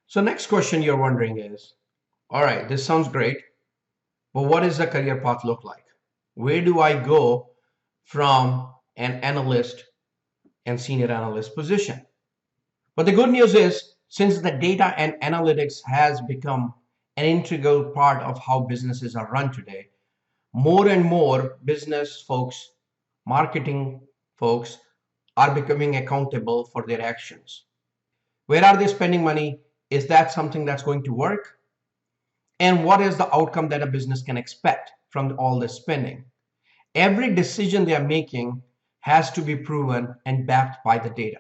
So next question you're wondering is, all right, this sounds great, but what does the career path look like? Where do I go from an analyst and senior analyst position? But the good news is, since the data and analytics has become an integral part of how businesses are run today, more and more business folks, marketing folks are becoming accountable for their actions. Where are they spending money? Is that something that's going to work? And what is the outcome that a business can expect from all this spending? Every decision they are making has to be proven and backed by the data.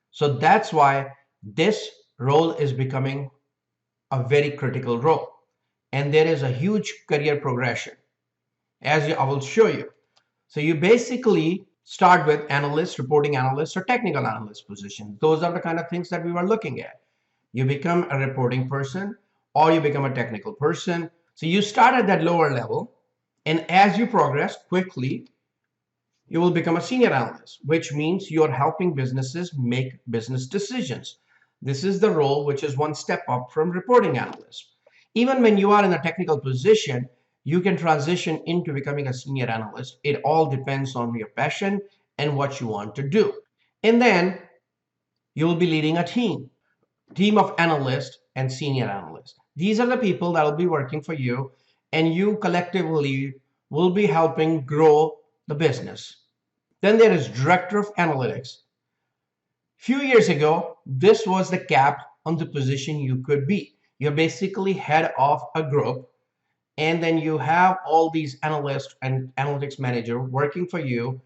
So that's why this role is becoming a very critical role. And there is a huge career progression, I will show you. So you basically start with analyst, reporting analyst, or technical analyst position. Those are the kind of things that we were looking at. You become a reporting person or you become a technical person. So you start at that lower level, and as you progress quickly, you will become a senior analyst, which means you're helping businesses make business decisions. This is the role which is one step up from reporting analyst. Even when you are in a technical position, you can transition into becoming a senior analyst. It all depends on your passion and what you want to do. And then you'll be leading a team of analysts and senior analysts. These are the people that will be working for you, and you collectively will be helping grow the business. Then there is director of analytics. Few years ago, this was the cap on the position you could be. You're basically head of a group, and then you have all these analysts and analytics manager working for you.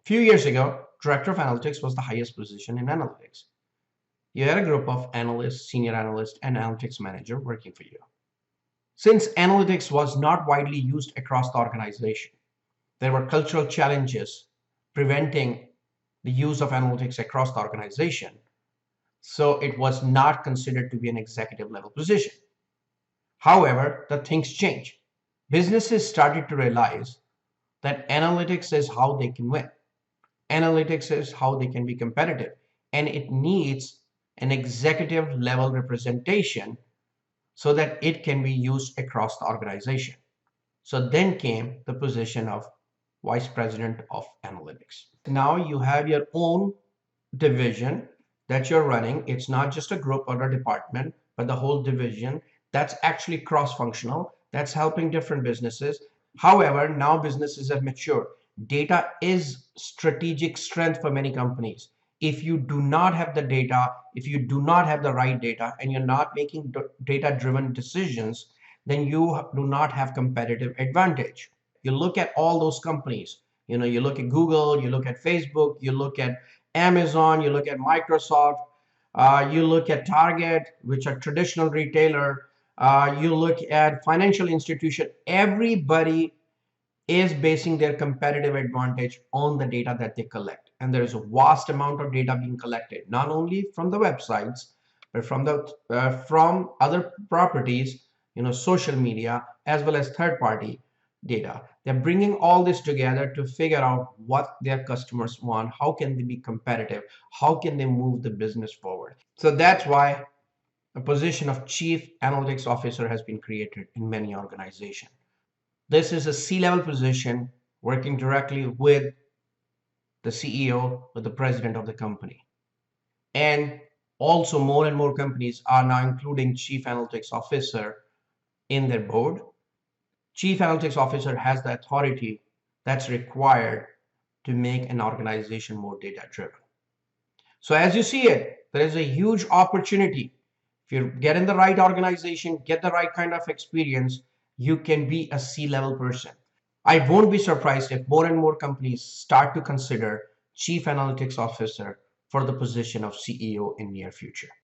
Few years ago, director of analytics was the highest position in analytics. You had a group of analysts, senior analysts, and analytics manager working for you. Since analytics was not widely used across the organization, there were cultural challenges preventing the use of analytics across the organization. So it was not considered to be an executive level position. However, the things changed. Businesses started to realize that analytics is how they can win. Analytics is how they can be competitive, and it needs an executive level representation so that it can be used across the organization. So then came the position of Vice President of Analytics. Now you have your own division that you're running. It's not just a group or a department, but the whole division that's actually cross-functional, that's helping different businesses. However, now businesses have matured. Data is strategic strength for many companies. If you do not have the data, if you do not have the right data, and you're not making data-driven decisions, then you do not have competitive advantage. You look at all those companies, you look at Google, you look at Facebook, you look at Amazon, you look at Microsoft, you look at Target, which are traditional retailer, you look at financial institution. Everybody is basing their competitive advantage on the data that they collect. And there is a vast amount of data being collected, not only from the websites, but from other properties, social media, as well as third-party data. They're bringing all this together to figure out what their customers want, how can they be competitive, how can they move the business forward. So that's why a position of Chief Analytics Officer has been created in many organizations. This is a C-level position working directly with the CEO or the president of the company. And also more and more companies are now including Chief Analytics Officer in their board. Chief Analytics Officer has the authority that's required to make an organization more data-driven. So as you see it, there is a huge opportunity. If you get in the right organization, get the right kind of experience, you can be a C-level person. I won't be surprised if more and more companies start to consider Chief Analytics Officer for the position of CEO in near future.